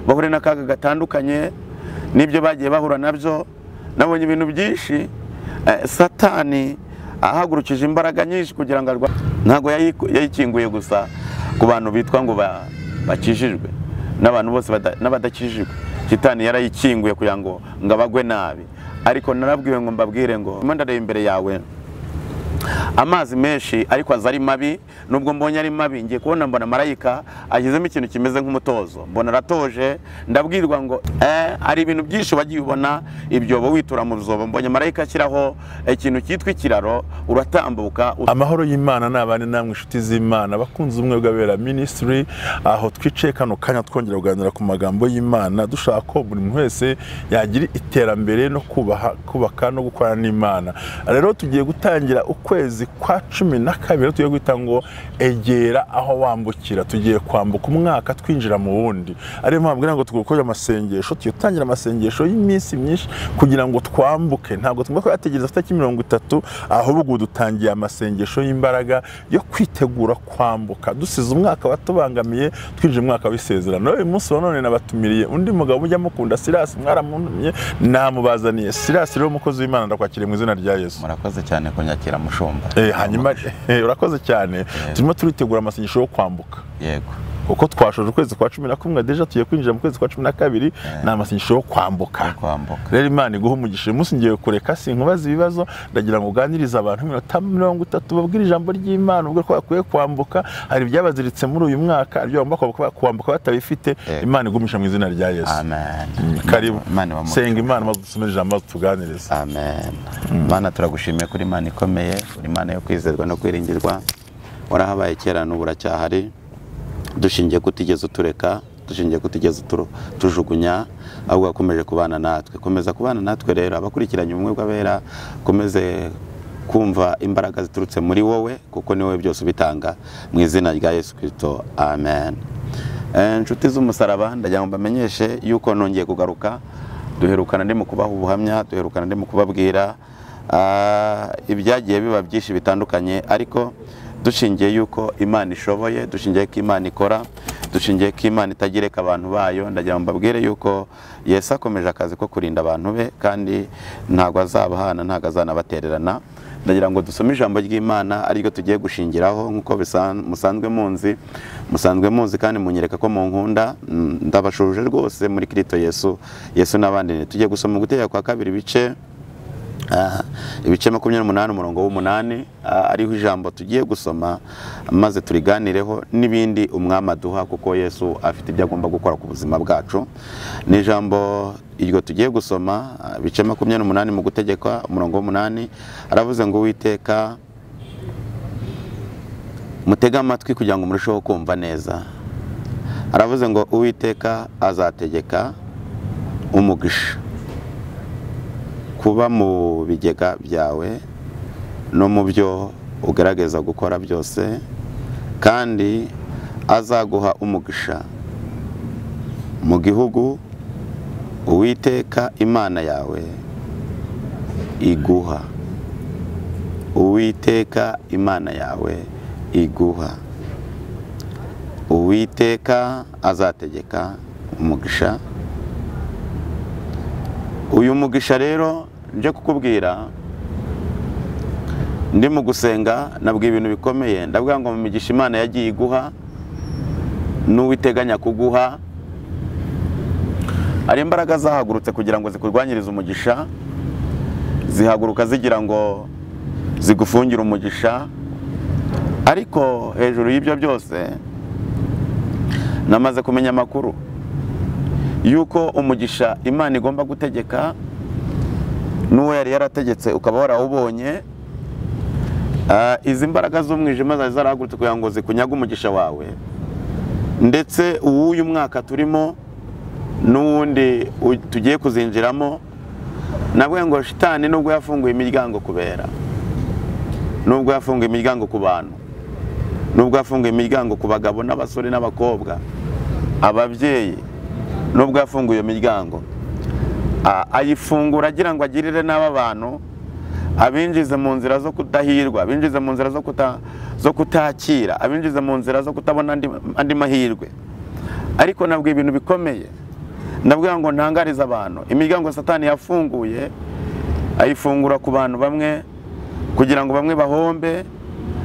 bahure n'akaga gatandukanye n'ibyo bagiye bahura nabyo. Nabonye ibintu byinshi, Satani ahagurukije imbaraga nyinshi kugira ngo ntago yayikinguye gusa ku bantu bitwa ngo bakijijwe, n'abantu bose n'abadakijijwe. Satani yarayikinguye kugira ngo abagwe nabi. Ariko narabwiwe ngo mbabwire ngo ndareba imbere yawe amazi menshi ariko azari mabi. Nubwo mbonye ari mabi, ngiye kubona mbona marayika agizemo ikintu kimeze nk'umutozo, mbona aratoje. Ndabwirwa ngo ari ibintu byinshi wagiye ubona ibyobo witura mu ruzobo. Mbonye marayika ashyiraho ikintu cyitwa ikiraro, uratambuka. Amahoro y'Imana n'abandi namwe inshuti z'Imana bakunze ubumwe bw'abera ministry, aho twicaye kano kanya twongera kuganira ku magambo y'Imana, dushaka ko buri muntu wese yagira iterambere no kubaka no gukorana n'Imana. Rero tugiye gutangira ukwezi kwa 12 tugiye guhita ngo egera aho wambukira. Tugiye kwambuka umwaka twinjira mu wundi. Ariyo mpamvu ngo tugukora amasengesho, tugiye gutangira amasengesho y'iminsi myinshi kugira ngo twambuke. Ntabwo tugomba kuyategereza tariki 30, ahubwo dutangiye amasengesho y'imbaraga yo kwitegura kwambuka, dusize umwaka watubangamiye twinjira umwaka w'isezerano. Uyu munsi wa none nabatumiriye undi mugabo ujya mukunda, Silas. Mwaramuntumye namubazaniye. Silas rero umukozi w'Imana, ndakwakiriye mu izina rya Yesu. Murakoze cyane kunyakira mushumba. Hanyuma urakoze cyane. Turimo turitegura amasengesho yo kwambuka. Yego. Uko twashoje ukwezi kwa 11 deja tugiye kwinjira mu kwezi kwa 12 na amasengesho yo kwambuka. Rero Imana iguha umugisha. Umunsi ngiye kureka sinkubaza ibibazo, ndagira ngo uganirize abantu 30 babwira ijambo ry'Imana ubwo ko bakwiye kwambuka. Hari byabaziritse muri uyu mwaka, aryo bagomba kwambuka batabifite. Imana igumisha mu izina rya Yesu. Amen. Karibu senga Imana maze dusomere ijambo tuganirize. Amen. Imana turagushimiye kuri Imana ikomeye, kuri Imana yo kwizerwa no kwiringirwa. Warahabaye kera n'ubu uracyahari. Dushingiye kutigeze utureka, dushingiye kutigeze tujugunya, ahubwo akomeje kubana natwe. Komeza kubana natwe rero abakurikiranye ubumwe bw'abera, komeze kumva imbaraga ziturutse muri wowe, kuko ni wowe byose ubitanga, mu izina rya Yesu Kristo. Amen. Inshuti z'umusaraba, ndagira ngo mbamenyeshe yuko nongeye kugaruka. Duherukana ndi mu kubaha ubuhamya, duherukana ndi mu kubabwira ibyagiye biba byinshi bitandukanye, ariko dushingiye yuko Imana ishoboye, dushingiye ko Imana ikora, dushingiye ko Imana itagireka abantu bayo. Ndagira ngo mbabwire yuko Yesu akomeje akazi ko kurinda abantu be, kandi ntago azabahana, ntago azanabatererana. Ndagira ngo dusome ijambo ry'Imana ariryo tugiye gushingiraho, nkuko musanzwe munzi kandi munyereka ko mu nkunda. Ndabashuje rwose muri Kristo Yesu. Yesu n'abandi. Tugiye gusoma Gutegeka kwa 2 ibice 28 umurongo w'8, ariho ijambo tugiye gusoma maze turiganireho n'ibindi umwami aduha, kuko Yesu afite ibyo agomba gukora ku buzima bwacu. Ni ijambo iryo tugiye gusoma, ibice 28 mu Gutegeka umurongo w'8. Aravuze ngo Uwiteka mutega amatwi kugira ngo murusheho kumva neza. Aravuze ngo Uwiteka azategeka umugisha kuba mu bigega byawe no mu byo ugerageza gukora byose, kandi azaguha umugisha mu gihugu Uwiteka Imana yawe iguha. Uwiteka Imana yawe iguha. Uwiteka azategeka umugisha. Uyu mugisha rero nje kukubwira, ndi mu gusenga nabwiye ibintu bikomeye. Ndavuga ngo mu migisha Imana yagiye iguha n'uwiteganya kuguha, ari imbaraga zahagurutse kugira ngo zikurwanyirize umugisha, zihaguruka zigira ngo zigufungire umugisha. Ariko hejuru y'ibyo byose namaze kumenya amakuru yuko umugisha Imana igomba gutegeka n'uwo yari yarategetse ukaba warawubonye. Izi mbaraga z'umwijima zarahagurutse kugira ngo zikunyaga umugisha wawe, ndetse uyu mwaka turimo n'uwundi tugiye kuzinjiramo. Nabwo ngo Shitani nubwo yafunguye imiryango kubera, nubwo yafunguye imiryango ku bantu, nubwo yafunguye imiryango ku bagabo n'abasore n'abakobwa, ababyeyi, nubwo yafunguye imiryango, ayifungura agira ngo agirire n'aba bantu, abinjize mu nzira zo kudahirwa, abinjize mu nzira zo kutakira, abinjize mu nzira zo kutabona andi mahirwe. Ariko nabwo ibintu bikomeye, ndabwira ngo ntangariza abantu, imiryango Satani yafunguye ayifungura ku bantu bamwe kugira ngo bamwe bahombe,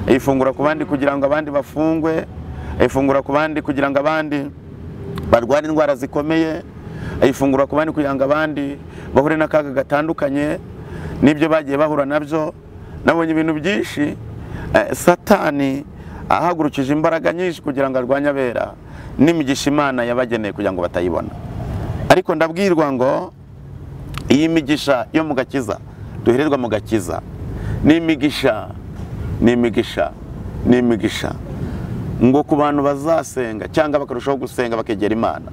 ayifungura ku bandi kugira ngo abandi bafungwe, ayifungura ku bandi kugira ngo abandi barwara indwara zikomeye, ayifungura ku bandi kugira ngo abandi bahure n'akaga gatandukanye n'ibyo bagiye bahura nabyo. Nabonye ibintu byinshi Satani ahagurukije imbaraga nyinshi kugira ngo arwanye abera n'imigisha Imana yabageneye kugira ngo batayibona. Ariko ndabwirwa ngo iyi migisha yo mu gakiza duhererwa mu gakiza ni imigisha ngo ku bantu bazasenga cyangwa bakarushaho gusenga bakegera Imana,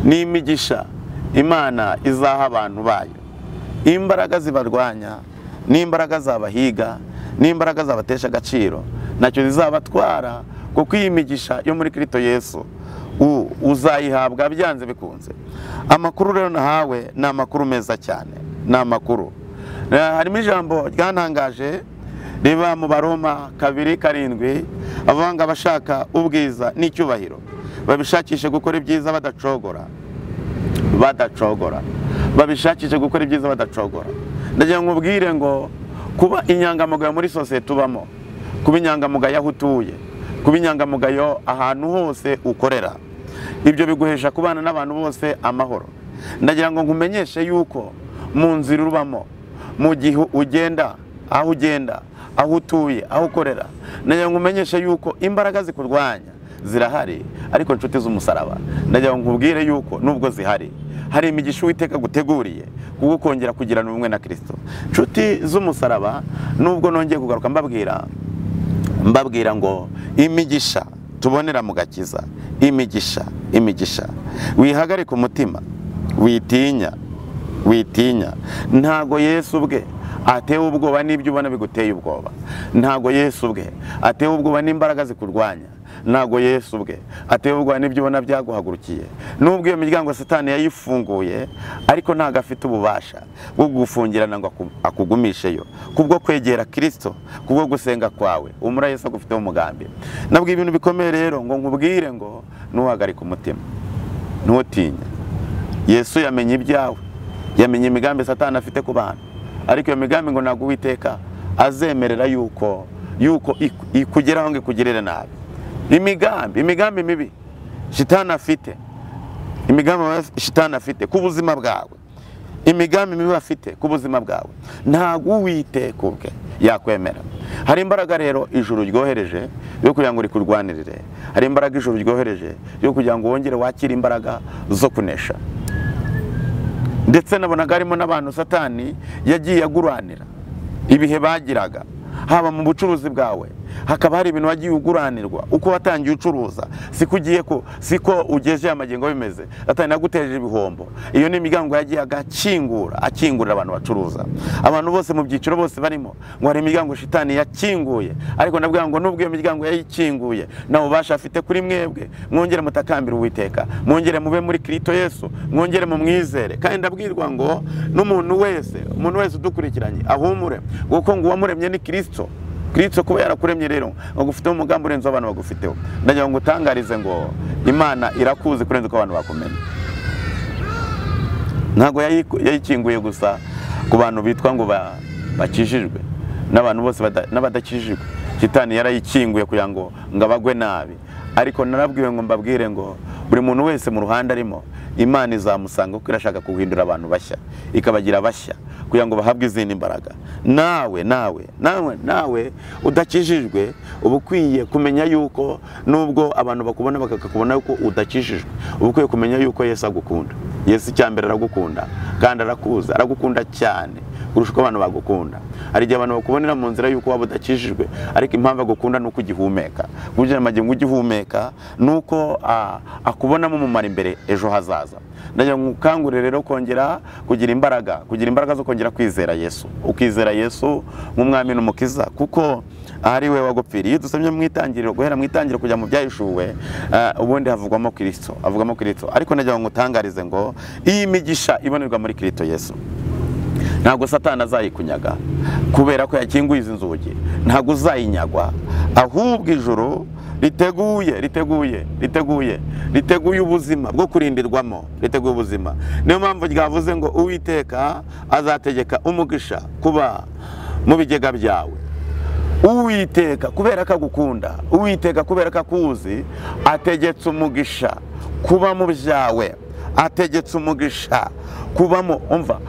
ni imigisha Imana izaha abantu bayo. Imbaraga zibarwanya n'imbaraga zabahiga n'imbaraga zabatesha agaciro ntacyo zizabatwara, kuko iyi migisha yo muri Kristo Yesu uzayihabwa byanze bikunze. Amakuru rero nahawe ni amakuru meza cyane, ni amakuru. Harimo ijambo ryantangaje riba mu Baroma 2:7 avuga ngo abashaka ubwiza n'icyubahiro babishakishe gukora ibyiza badacogora, babishakishe gukora ibyiza badacogora. Ndagira ngo ubwire ngo kuba inyangamugayo muri sosiyete tubamo, kuba inyangamugayo aho utuye, kuba inyangamugayo ahantu hose ukorera, ibyo biguhesha kubana n'abantu bose amahoro. Ndagira ngo nkumenyeshe yuko mu nzira ubamo, mu gihe ugenda, aho utuye, aho ukorera, ndagira ngo nkumenyeshe yuko imbaraga zikurwanya zirahari, ariko inshuti z'umusaraba ndagira ngo nkubwire yuko nubwo zihari, hari imigisha Uwiteka guteguriye kuko kongera kugirana ubumwe na Kristo. Inshuti z'umusaraba, nubwo nongeye kugaruka mbabwira ngo imigisha tubonera mu gakiza, imigisha wihagarika umutima, witinya. Ntago Yesu ubwe atewe ubwoba n'ibyo ubona biguteye ubwoba, ntago Yesu ubwe atewe ubwoba n'imbaraga zikurwanya, ntago Yesu ubwe atewe ubwoba n'ibyo ubona byaguhagurukiye. Nubwo iyo miryango Satani yayifunguye, ariko ntago afite ububasha bwo gufungirana ngo akugumisheyo, kubwo kwegera Kristo, kubwo gusenga kwawe. Umura Yesu agufiteho umugambi. Nabwo ibintu bikomeye rero ngo nkubwire ngo ntuhagarike umutima, ntutinye. Yesu yamenye ibyawe, yamenye imigambi Satani afite ku bantu, ariko iyo migambi ngo ntago Uwiteka azemerera yuko ikugeraho ngo ikugirire nabi. Imigambi mibi Shitani afite, Shitani afite ku buzima bwawe, imigambi mibi afite ku buzima bwawe, ntago Uwiteka ubwe yakwemera. Hari imbaraga rero ijuru ryohereje yo kugira ngo rikurwanirire, hari imbaraga ijuru ryohereje yo kugira ngo wongere wakire imbaraga zo kunesha. Ndetse nabonaga harimo n'abantu Satani yagiye aguranira ibihe bagiraga, haba mu bucuruzi bwawe, hakaba hari ibintu wagiye uguranirwa uko watangiye ucuruza, siko ugeje amagengo bimeze, Satani naguteje ibihombo. Iyo ni imigango yagiye akingurira abantu bacuruza, abantu bose mu byiciro bose barimo, ngo hari imigango Shitani yakinguye. Ariko nabwira ngo nubwo iyo miryango yayikinguye, nawe ubasha afite kuri mwebwe, mwongere mutakambira Uwiteka, mwongere mube muri Kristo Yesu, mwongere mu mwizere. Kandi ndabwirwa ngo n'umuntu wese udukurikiranye ahumure, kuko ngo uwamuremye ni Kristo kuba yarakuremye rero bagufiteho umugambi urenze abantu bagufiteho. Ndagira ngo utangarize ngo Imana irakuzi kurenza uko abantu bakumenya. Ntago yayikinguye gusa ku bantu bitwa ngo bakijijwe, n'abantu bose n'abadakijijwe Shitani yarayikinguye kugira ngo abagwe nabi. Ariko narabwiwe ngo mbabwire ngo buri muntu wese mu ruhande arimo, Imana izamusanga kuko irashaka kuhindura abantu bashya, ikabagira bashya kugira ngo bahabwe izindi imbaraga. Nawe udakijijwe uba ukwiye kumenya yuko nubwo abantu bakubona bakakubona yuko udakijijwe, uba ukwiye kumenya yuko Yesu agukunda. Yesu icyambere aragukunda kandi arakuza, aragukunda cyane kurusha uko abantu bagukunda. Hari igihe abantu bakubonera mu nzira yuko waba udakijijwe, ariko impamvu agukunda nuko ugihumeka. Kugira amagingo ugihumeka nuko akubonamo umumaro imbere ejo hazaza. Ndagira ngo ukangurire rero kongera kugira imbaraga zo kongera kwizera Yesu, ukizera Yesu nk'umwami n'umukiza, kuko ari we wagupfiriye. Iyo dusomye mu itangiriro, guhera mu itangiriro kujya mu byahishuwe, ubundi havugwamo Kristo. Ariko ndagira ngo utangarize ngo iyi migisha ibonerwa muri Kristo Yesu, ntago Satani azayikunyaga kubera ko yakinguye izi nzugi, ntago uzayinyagwa, ahubwo ijuru riteguye ubuzima bwo kurindirwamo, riteguye ubuzima. Niyo mpamvu ryavuze ngo Uwiteka azategeka umugisha kuba mu bigega byawe. Uwiteka kubera ko agukunda, Uwiteka kubera ko akuzi, ategetse umugisha kuba mu byawe, ategetse umugisha kubamo. Umva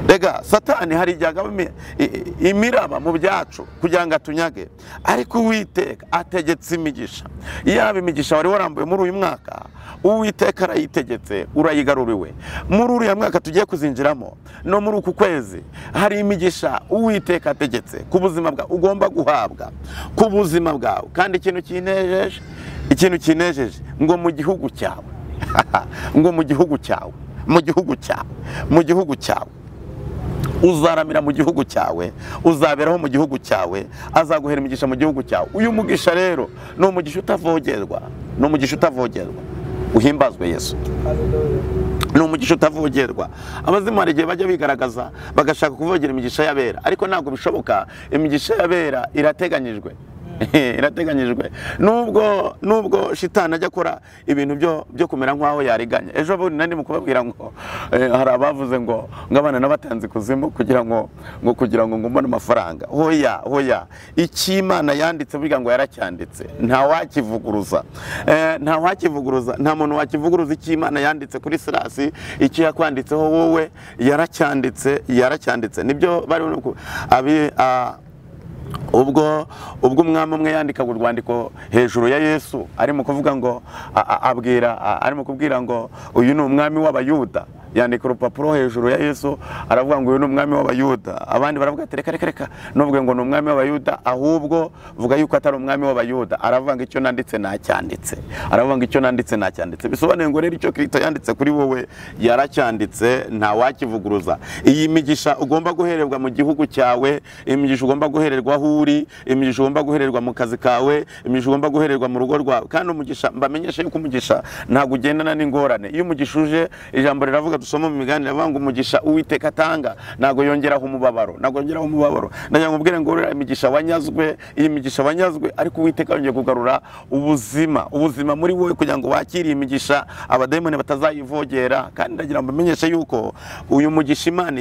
rega, Satani hari igihe imiraba mu byacu kugira ngo atunyage, ariko Uwiteka ategetse imigisha. Yaba imigisha wari warambuye muri uyu mwaka, Uwiteka arayitegetse, urayigaruriwe. Muri uriya mwaka tugiye kuzinjiramo no muri uku kwezi, hari imigisha Uwiteka ategetse ku buzima bwawe, ugomba guhabwa ku buzima bwawe. Kandi ikintu kinejeje ngo mu gihugu cyawe ngo mu gihugu cyawe uzaramira mu gihugu cyawe, uzaberaho mu gihugu cyawe, azaguhera imigisha mu gihugu cyawe. Uyu mugisha rero ni umugisha utavogerwa, uhimbazwe Yesu. Ni umugisha utavogerwa. Abazimu hari igihe bajya bigaragaza bagashaka kuvogera imigisha y'abera, ariko ntabwo bishoboka. Imigisha y'abera irateganyijwe. Nubwo shitani ajya akora ibintu byo kumera nk'aho yariganya. Ejo bundi nari mu kubabwira ngo hari abavuze ngo abana n'abatanze kuzimu kugira ngo mbone amafaranga. Hoya Imana yanditse burya ngo yaracyanditse, nta muntu wakivuguruza Imana yanditse kuri Sirasi. Icyo yakwanditseho wowe yaracyanditse. Nibyo bari ubwo umwami umwe yandikaga urwandiko hejuru ya Yesu, arimo kuvuga ngo arimo kubwira ngo uyu ni umwami w'Abayuda. Yandika urupapuro hejuru ya Yesu, aravuga ngo uyu ni umwami w'Abayuda. Abandi baravuga ati reka nuvuge ngo ni umwami w'Abayuda, ahubwo vuga yuko atari umwami w'Abayuda. Aravuga ngo icyo nanditse nacyanditse. Bisobanuye ngo rero icyo Kristo yanditse kuri wowe yaracyanditse, nta wakivuguruza. Iyi migisha ugomba guhererwa mu gihugu cyawe, imigisha ugomba guhererwa aho uri, imigisha ugomba guhererwa mu kazi kawe, imigisha ugomba guhererwa mu rugo rwawe. Kandi umugisha, mbamenyeshe yuko umugisha ntabwo ugendana n'ingorane. Iyo umugisha uje, ijambo riravuga, dusoma mu migani ravuga ngo umugisha Uwiteka atanga ntabwo yongeraho umubabaro. Ndagira ngo mbwire ngo imigisha wanyazwe, iyi migisha wanyazwe, ariko Uwiteka yongeye kugarura ubuzima muri wowe kugira ngo wakire imigisha, abadayimoni batazayivogera. Kandi ndagira ngo mbamenyeshe yuko uyu mugisha Imana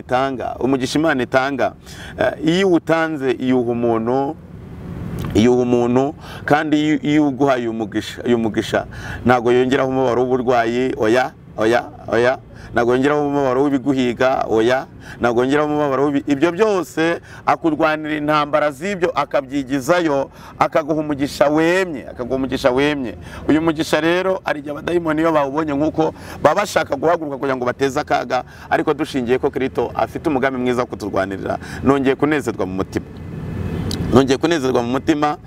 itanga, iyo utanze iyuha umuntu, kandi iyo uguhaye uyu mugisha ntabwo yongeraho umubabaro w'uburwayi. Oya, ntabwo yongeraho umubabaro w'ibiguhiga. Oya, ntabwo yongeraho umubabaro ibyo byose. Akurwanira intambara z'ibyo akabyigizayo, akaguha umugisha wemye. Uyu mugisha rero ari igihe abadayimoni iyo bawubonye nk'uko baba bashaka guhaguruka kugira ngo bateze akaga, ariko dushingiye ko Kristo afite umugambi mwiza wo kuturwanirira, nongeye kunezerwa mu mutima,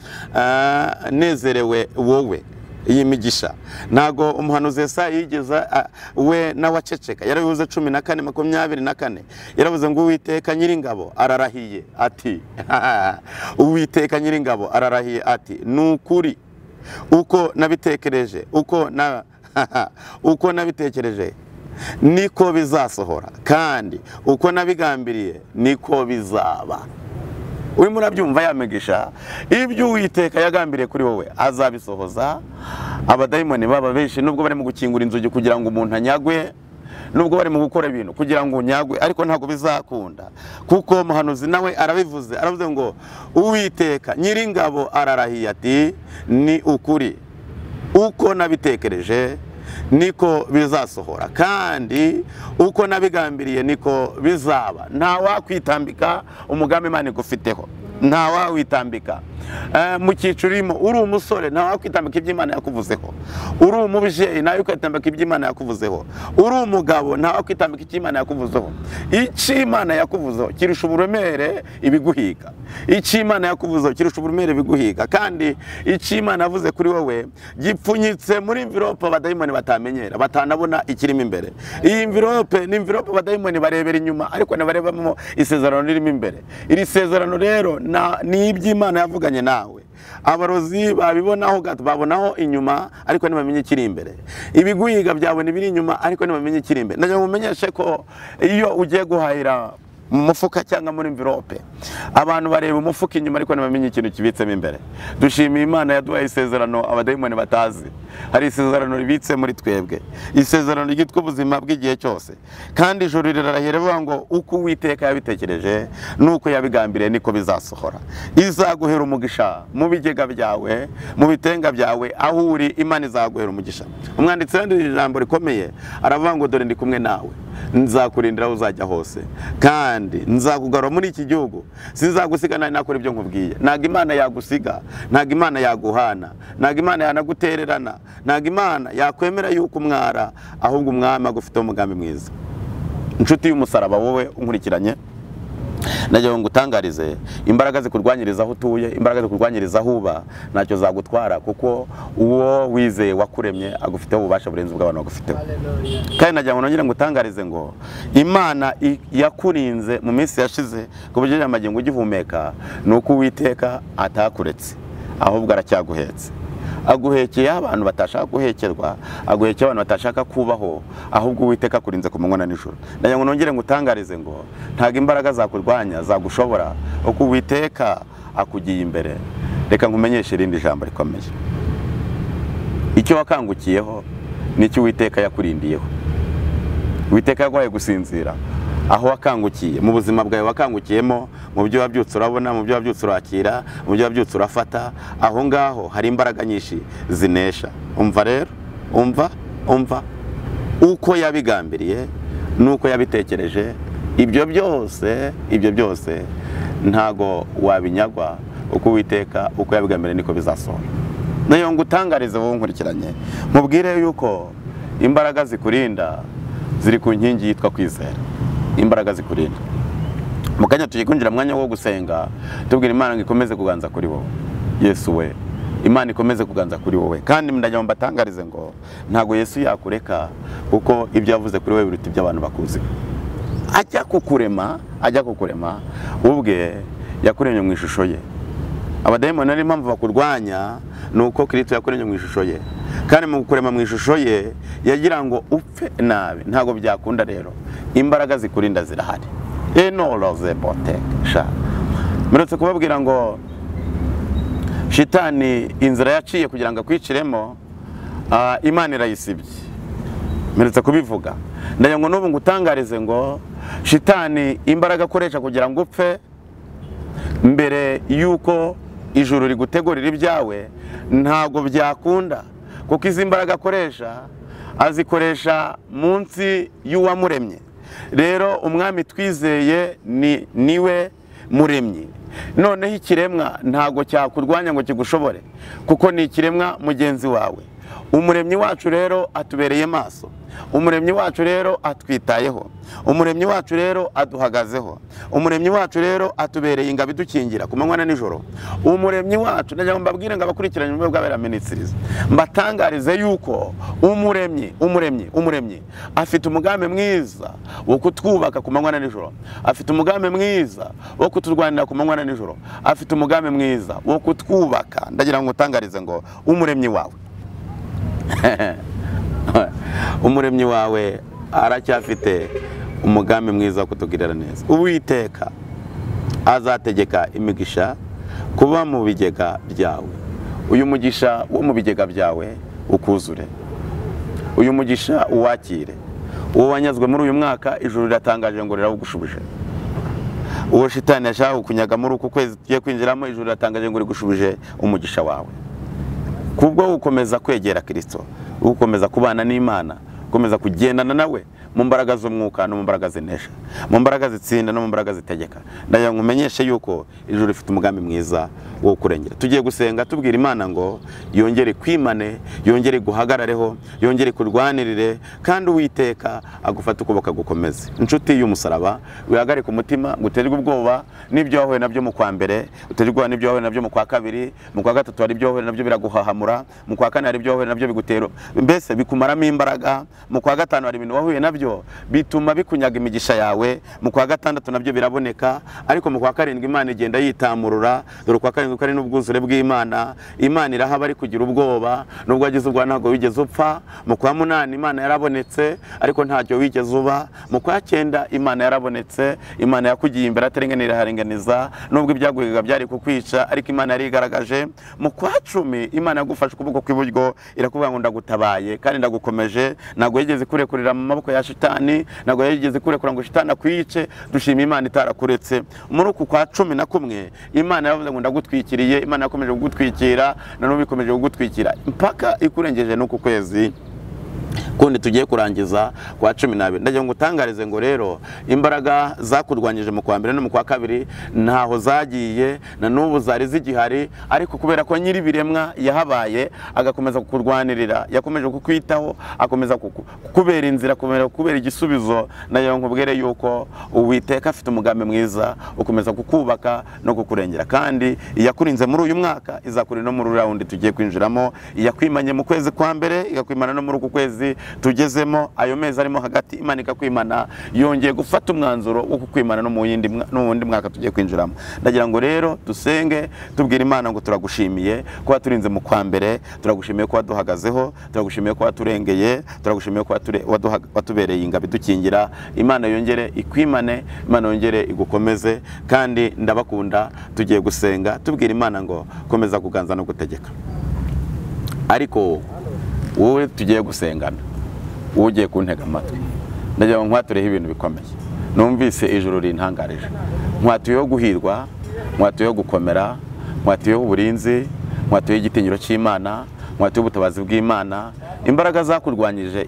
nezerewe wowe. Iyi migisha ntago umuhanuzi Yesaya yigeza we nawaceceka. Yarabivuze 14:24, yaravuze ngo Uwiteka Nyiringabo ararahiye ati Uwiteka Nyiringabo ararahiye ati nukuri uko nabitekereje niko bizasohora, kandi uko nabigambiriye niko bizaba. Urimo urabyumva ya migisha, ibyo Uwiteka yagambiriye kuri wowe azabisohoza. Abadayimoni baba benshi, nubwo bari mu gukingura inzugi kugira ngo umuntu anyagwe, nubwo bari mu gukora ibintu kugira ngo unyagwe, ariko ntabwo bizakunda, kuko umuhanuzi nawe arabivuze. Aravuze ngo Uwiteka Nyiringabo ararahiye ati ni ukuri uko nabitekereje niko bizasohora, kandi uko nabigambiriye niko bizaba. Nta wakwitambika umugambi Imana igufiteho, nta wawitambika. Mu cyiciro urimo, uri umusore nta wakwitambika iby'Imana yakuvuzeho, uri umubyeyi nawe ukwitambika iby'Imana yakuvuzeho, uri umugabo nta wakwitambika iby'Imana yakuvuzeho. Icyo Imana yakuvuzeho kirusha uburemere ibiguhiga, icyo Imana yakuvuzeho kirusha uburemere ibiguhiga. Kandi icyo Imana yavuze kuri wowe gipfunyitse muri envelope abadayimoni batamenyera, batanabona ikirimo imbere. Iyi envelope ni envelope abadayimoni barebera inyuma, ariko ntibarebamo isezerano ririmo imbere. Iri sezerano rero ni iby'Imana yavuganye nawe. Abarozi babibonaho gato, babonaho inyuma, ariko ntibamenye ikiri imbere. Ibiguhiga byawe nibiri inyuma, ariko ntibamenye ikiri imbere. Ndagira ngo umenyeshe ko iyo ugiye guhahira mu mufuka cyangwa muri envelope. Abantu bareba umufuka inyuma ariko ntibamenye ikintu kibitsemo imbere. Dushimiye Imana yaduhaye isezerano abadayimoni batazi. Hari isezerano ribitse muri twebwe, isezerano ryitwa ubuzima bw'igihe cyose, kandi ijuru rirarahira rivuga ngo uko Uwiteka yabitekereje nuko yabigambiriye niko bizasohora. Izaguhera umugisha mu bigega byawe, mu bitenga byawe, aho uri Imana izaguhera umugisha. Umwanditsi wanditse ijambo rikomeye aravuga ngo dore ndi kumwe nawe, nzakurindira aho uzajya hose, kandi nzakugarura muri iki gihugu, sinzagusiga nari nakora ibyo nkubwiye. Ntago Imana yagusiga, ntago Imana yaguhana, ntago Imana yanagutererana, ntago Imana yakwemera yuko umwara, ahubwo umwami agufiteho umugambi mwiza. Inshuti y'umusaraba wowe unkurikiranye, nagira ngo utangarize imbaraga zikurwanyiriza aho utuye, imbaraga zikurwanyiriza aho uba ntacyo zagutwara, kuko uwo wizeye wakuremye agufiteho ububasha burenze ubw'abantu bagufiteho. Kandi nagira ngo nongere ngutangarize ngo Imana yakurinze mu minsi yashize ku buryo amagingo ugihumeka, nuko Uwiteka atakuretse, ahubwo aracyaguhetse. Aguhekeye abantu batashaka guhekerwa, aguhekeye abantu batashaka kubaho, ahubwo Uwiteka akurinze ku manywa na nijoro. Ndagira ngo nongere ngutangarize ngo ntago imbaraga zakurwanya zagushobora, uko Uwiteka akugiye imbere. Reka nkumenyeshe irindi jambo rikomeye. Icyo wakangukiyeho nicyo Uwiteka yakurindiyeho. Uwiteka yaguhaye gusinzira aho wakangukiye, mu buzima bwawe wakangukiyemo, mu byo wabyutse urabona, mu byo wabyutse urakira, mu byo wabyutse urafata, aho ngaho hari imbaraga nyinshi zinesha. Umva rero, umva uko yabigambiriye nuko yabitekereje, ibyo byose ntago wabinyagwa, uko Uwiteka uko yabigambiriye niko bizasohora. Nayo ngutangarize wowe nkurikiranye, mubwire yuko imbaraga zikurinda ziri ku nkingi yitwa kwizera. Imbaraga zikurinda. Mukanya tugiye kwinjira mwanya wo gusenga, tubwira Imana ngo ikomeze kuganza kuri wowe. Yesu we, Imana ikomeze kuganza kuri wowe. Kandi ndagira ngo mbatangarize ngo ntago Yesu yakureka, kuko ibyo yavuze kuri wowe biruta iby'abantu bakuzi. Ajya kukurema ubwe yakuremye mu ishusho ye. Abadayimoni ari impamvu bakurwanya, nuko Kristo yakuremye mu ishusho ye, kandi mu kurema mu ishusho ye yagira ngo upfe nabi. Ntago byakunda rero, imbaraga zikurinda zirahari. Enoroze botekesha. Muretse kubabwira ngo shitani inzira yaciye kugira ngo akwiciremo, Imana irayisibye. Muretse kubivuga, ndagira ngo n'ubu ngutangarize ngo shitani imbaraga akoresha kugira ngo upfe, mbere yuko ijuru rigutegurira ibyawe, ntago byakunda, kuko izi mbaraga akoresha azikoresha munsi y'uwamuremye. Rero umwami twizeye niwe muremyi. Noneho ikiremwa ntago cyakurwanya ngo kigushobore, kuko ni ikiremwa mugenzi wawe. Umuremyi wacu rero atubereye maso, umuremyi wacu rero atwitayeho, umuremyi wacu rero aduhagazeho, umuremyi wacu rero atubereye ingabo idukingira ku manywa na nijoro. Umuremyi wacu, ndagira ngo mbabwire ngo abakurikiranye mu bw'abera ministries, mbatangarize yuko umuremyi afite umugambi mwiza wo kutwubaka ku manywa na nijoro, afite umugambi mwiza wo kuturwanira ku manywa na nijoro, afite umugambi mwiza wo kutwubaka. Ndagira ngo utangarize ngo umuremyi wawe umuremyi wawe aracyafite umugambi mwiza wo kutugirira neza. Uwiteka azategeka imigisha kuba mu bigega byawe. Uyu mugisha wo mu bigega byawe ukuzure, uyu mugisha uwakire. Uwo wanyazwe muri uyu mwaka, ijuru riratangaje ngo rirawugushubije. Uwo shitani yashaka kunyaga muri uku kwezi tugiye kwinjiramo, ijuru riratangaje ngo rigushubije umugisha wawe. Kubwo gukomeza kwegera Kristo, gukomeza kubana n'Imana, gukomeza kugendana nawe mu mbaraga z'umwuka no mu mbaraga zinesha, mu mbaraga zitsinda no mu mbaraga zitegeka. Ndagira ngo umenyeshe yuko ijuru rifite umugambi mwiza wo kurengera. Tugiye gusenga tubwira Imana ngo yongere kwimane, yongere guhagarareho, yongere kurwanirire, kandi Uwiteka agufata ukuboko gukomeze. Inshuti y'umusaraba, wihagarike umutima, guterwa ubwoba n'ibyo wahuye nabyo mu kwa mbere, uterwa n'ibyo wahuye nabyo mu kwa kabiri, mu kwa gatatu hari ibyo wahuye nabyo biraguhahamura, mu kwa kane hari ibyo wahuye nabyo bigutera mbese bikumaramo imbaraga, mu kwa gatanu hari ibintu wahuye nabyo nabyo bituma bikunyaga imigisha yawe. Mu kwa gatandatu nabyo biraboneka, ariko mu kwa karindwi Imana igenda yitamurura. Dore kwa karindwi kari n'ubwuzure bw'Imana. Imana irahaba ari kugira ubwoba, nubwo wagize ubwoba ntabwo wigeze upfa. Mu kwa munani Imana yarabonetse, ariko ntacyo wigeze uba. Mu kwa cyenda Imana yarabonetse, Imana yakugiye imbere atarenganira harenganiza, nubwo ibyaguhiga byari kukwica, ariko Imana yari igaragaje. Mu kwa cumi Imana yagufashe ukuboko kw'iburyo irakuvuga ngo ndagutabaye kandi ndagukomeje. Ntabwo yigeze kurekurira mu maboko ya shitani, ntabwo yigeze kurekura ngo shitani akwice. Dushima Imana itarakuretse. Muri uku kwa cumi na kumwe Imana yavuze ngo ndagutwikiriye. Imana yakomeje kugutwikira, na n'ubu ikomeje kugutwikira mpaka ikurengeje n'uku kwezi kundi tugiye kurangiza kwa 12. Ndagira ngo utangarize ngo rero imbaraga zakurwanyije mu kwa mbere no mu kwa kabiri ntaho zagiye, na n'ubu zari zigihari, ariko kubera ko nyiri biremwa yahabaye agakomeza kukurwanirira, yakomeje kukwitaho, akomeza kubera inzira, kubera igisubizo. Ndagira ngo nkubwire yuko Uwiteka afite umugambi mwiza, ukomeza kukubaka no kukurengera, kandi yakurinze muri uyu mwaka izakuri no muri round tugiye kwinjiramo. Yakwimanye mu kwezi kwa mbere, igakwimana no muri uku kwezi tugezemo. Ayo mezi arimo hagati Imana ikakwimana, yongeye gufata umwanzuro wo kukwimana no mu wundi mwaka tugiye kwinjiramo. Ndagira ngo rero dusenge tubwira Imana ngo turagushimiye ko waturinze mu kwa mbere, turagushimiye ko waduhagazeho, turagushimiye ko waturengeye, turagushimiye ko watubereye ingabe dukingira. Imana yongere ikwimane, Imana yongere igukomeze, kandi ndabakunda. Tugiye gusenga tubwira Imana ngo komeza kuganza no gutegeka. Ariko wowe tugiye gusengana, wowe ugiye kuntega amatwi, ndagira ngo nkwatureho ibintu bikomeye. Numvise ijuru rintangarije, nkwatuyeho guhirwa, nkwatuyeho gukomera, nkwatuyeho uburinzi, nkwatuyeho igitinyiro cy'Imana, nkwatuyeho ubutabazi bw'Imana. Imbaraga zakurwanyije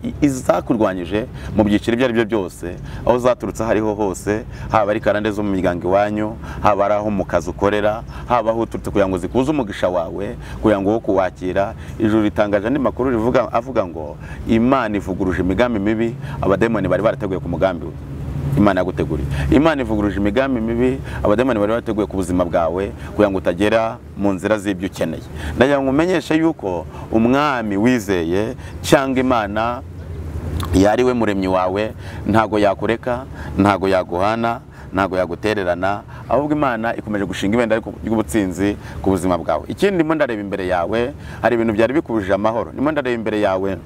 mu byiciro ibyo ari byo byose, aho zaturutse hariho hose, haba ari karande zo mu miryango iwanyu, haba ari aho mu kazi ukorera, haba aho uturutse kugira ngo zikuze umugisha wawe, kugira ngo wo kuwakira. Ijuru ritangaje andi makuru avuga ngo Imana ivuguruje imigambi mibi abademoni bari barateguye ku mugambi Imana yaguteguriye. Imana ivuguruje imigambi mibi abademoni bari barateguye ku buzima bwawe, kugira ngo utagera mu nzira z'ibyo ukeneye. Ndagira ngo umenyeshe yuko umwami wizeye cyangwa Imana yari we muremyi wawe ntago yakureka, ntago yaguhana, ntago yagutererana, ahubwo Imana ikomeje gushinga ibendera ry'ubutsinzi ku buzima bwawe. Ikindi ndimo ndareba imbere yawe, hari ibintu byari bikubujije amahoro. Ndimo ndareba imbere yawe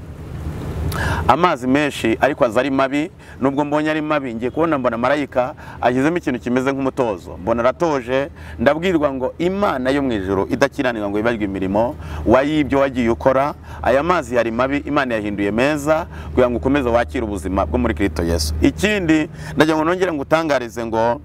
amazi menshi, ariko aza ari mabi. Nubwo mbonye ari mabi, ngiye kubona mbona marayika agizemo ikintu kimeze nk'umutozo, mbona aratoje. Ndabwirwa ngo Imana yo mu ijuru idakiranirwa ngo ibagwe imirimo wayibyo wagiye ukora. Aya mazi yari mabi, Imana yahinduye meza, kugira ngo ukomeze wakire ubuzima bwo muri Kristo Yesu. Ikindi ndagira ngo nongere ngutangarize ngo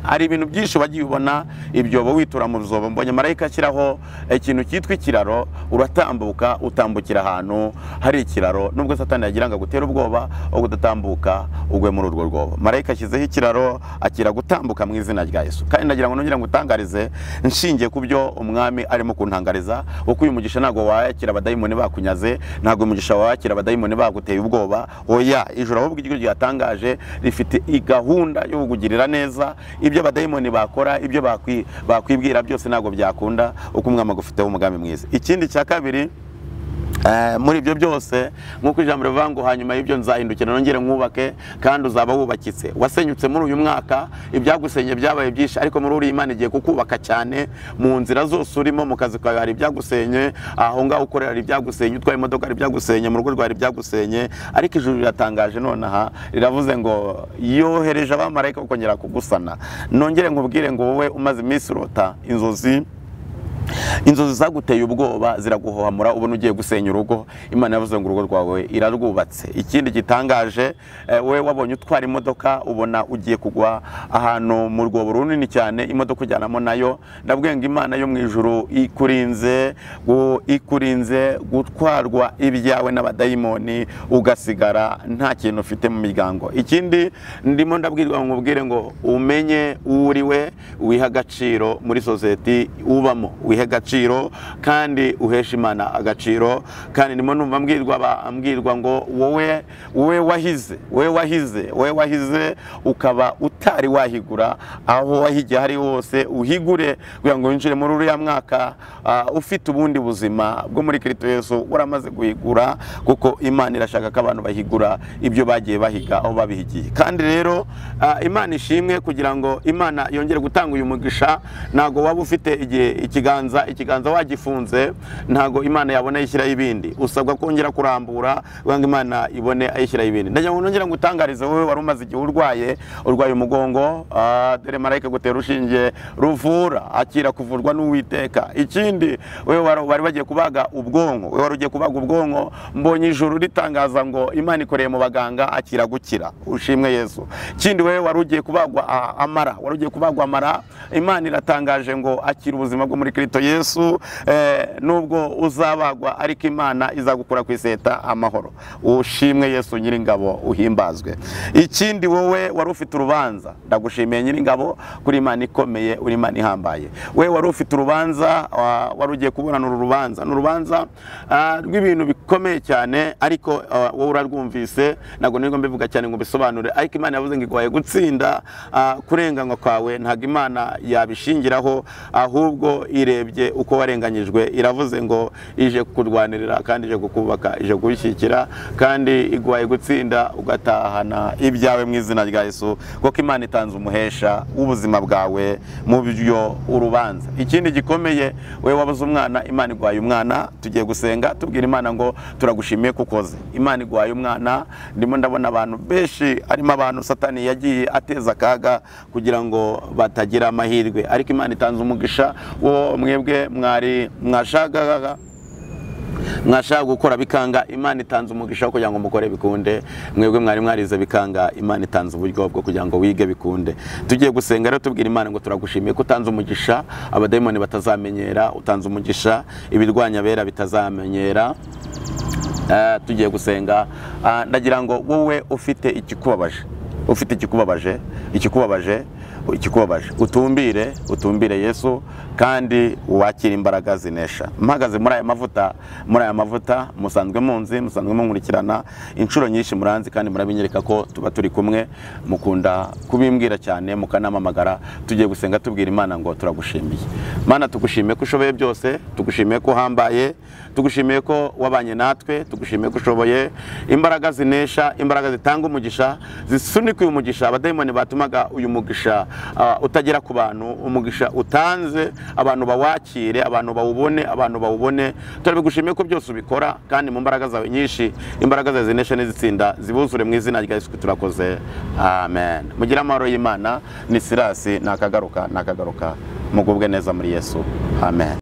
hari ibintu byinshi wagiye ubona ibyobo witura mu ruzobo. Mbonye marayika ashyiraho ikintu cyitwa ikiraro, uratambuka utambukira ahantu hari ikiraro, nubwo Satani yagira ngo agutera ubwoba wo kudatambuka ugwe muri urwo rwobo. Marayika ashyizeho ikiraro akira gutambuka mu izina rya Yesu. Kandi ndagira ngo nongere ngutangarize nshingiye ku byo umwami arimo kuntangariza, kuko uyu mugisha ntago wayakira abadayimoni bakunyaze, ntago umugisha wayakira abadayimoni baguteye ubwoba. Oya, ijuru ahubwo igihe ryatangaje rifite igahunda yo kugirira neza. Ibyo abadayimoni bakora, ibyo bakwibwira byose ntago byakunda, uko umwami agufiteho umugambi mwiza. Ikindi cya kabiri, muri ibyo byose nk'uko ijambo rivuga ngo hanyuma y'ibyo nzahindukira nongere nkubake, kandi uzaba wubakitse. Wasenyutse muri uyu mwaka, ibyagusenye byabaye byinshi, ariko muri uri Imana igiye kukubaka cyane. Mu nzira zose urimo, mu kazi kawe hari ibyagusenye, aho ngaho ukorera hari ibyagusenye, utwaye imodoka hari ibyagusenye, mu rugo rwawe hari ibyagusenye. Ariko ijuru riratangaje nonaha, riravuze ngo yohereje abamarayika kongera kugusana. Nongere nkubwire ngo wowe umaze iminsi urota inzozi zaguteye ubwoba ziraguhohamura, ubona ugiye gusenya urugo. Imana yavuze ngo urugo rwawe irarwubatse. Ikindi gitangaje, we wabonye utwara imodoka ubona ugiye kugwa ahantu mu rwobo runini cyane, imodoka ujyanamo nayo. Ndabwiye ngo Imana yo mu ijuru ikurinze gutwarwa ibyawe n'abadayimoni, ugasigara nta kintu ufite mu miryango. Ikindi ndimo ndabwirwa ngo ubwire ngo umenye uriwe, wiha agaciro muri society ubamo, wiha agaciro kandi uhesha Imana agaciro. Kandi ndimo numva mbwirwa ngo wowe wahize ukaba utari wahigura, aho wahigiye hari hose uhigure kugira ngo winjire muri uriya mwaka ufite ubundi buzima bwo muri Kristo Yesu. Waramaze guhigura, kuko Imana irashaka ko abantu bahigura ibyo bagiye bahiga aho babihigiye. Kandi rero Imana ishimwe, kugira ngo Imana yongere gutanga uyu mugisha. Ntago waba ufite ikiganza wagifunze, ntago Imana yabona yishyiraho ibindi. Usabwa kongera kurambura kugira ngo Imana ibone ayishyiraho ibindi. Ndagira ngo nongera ngutangarize wowe wari umaze igihe urwaye umugongo, dore marayika gutera ushinge ruvura, akira kuvurwa n'Uwiteka. Ikindi wewe wari bagiye kubaga ubwonko, wewe wari ugiye kubaga ubwonko, mbonye ijuru ritangaza ngo Imana ikoreye mu baganga, akira gukira. Ushimwe Yesu. Ikindi wewe wari ugiye kubagwa amara, Imana iratangaje ngo akira ubuzima bwo muri Kristo Yesu. Nubwo uzabagwa ariko Imana izagukura ku iseta amahoro. Ushimwe Yesu Nyiringabo, uhimbazwe. Ikindi wowe wari ufite urubanza, ndagushimiye Nyiringabo kuri Imana ikomeye, uri Imana ihambaye. Wewe wari ufite urubanza, wari ugiye kubonana n'urubanza rw'ibintu bikomeye cyane, ariko wowe urarwumvise. Ntago nirwo mbivuga cyane ngo bisobanure, ariko Imana yavuze ngo igwaye gutsinda kurenganywa kwawe. Ntago Imana yabishingiraho, ahubwo irebye uko warenganyijwe, iravuze ngo ije kukurwanirira kandi ije kukubaka, ije gushyikira, kandi igwaye gutsinda ugatahana ibyawe mu izina rya Yesu, kuko Imana itanze umuhesha w'ubuzima bwawe mu byo urubanza. Ikindi gikomeye, wewe wabuze umwana, Imana igwaye umwana. Tugiye gusenga tubwira Imana ngo turagushimiye kukoze. Imana igwaye umwana. Ndimo ndabona abantu benshi, harimo abantu Satani yagiye ateza akaga kugira ngo batagira amahirwe, ariko Imana itanze umugisha wo mwebwe mwashaka gukora bikanga. Imana itanze umugisha kugira ngo mukore bikunde. Mwebwe mwarize bikanga, Imana itanze uburyo bwo kugira ngo wige bikunde. Tugiye gusenga rero tubwira Imana ngo turagushimiye ko utanze umugisha abadayimoni batazamenyera, utanze umugisha ibirwanya bera bitazamenyera. Tugiye gusenga. Ndagira ngo wowe ufite ikikubabaje utumbire Yesu, kandi wakira imbaraga zinesha. Mpagaze muri aya mavuta musanzwe munkurikirana inshuro nyinshi, muranzi kandi murabinyereka ko tuba turi kumwe, mukunda kubimbwira cyane, mukanamamagara. Tugiye gusenga tubwira Imana ngo turagushimiye. Mana, tugushimiye ko ushoboye byose, tugushimiye ko uhambaye, tugushimiye ko wabanye natwe, tugushimiye ko ushoboye. Imbaraga zinesha, imbaraga zitanga umugisha, zisunika uyu mugisha abadayimoni batumaga uyu mugisha utagera ku bantu. Umugisha utanze abantu bawakire, abantu bawubone. Turabigushimiye ko byose ubikora, kandi mu mbaraga zawe nyinshi, imbaraga zawe zinesha n'izitsinda zibuzure mu izina rya Yesu turakoze. Amen. Mugira amahoro y'Imana. Ni Sirasi nakagaruka. Mugubwe neza muri Yesu. Amen.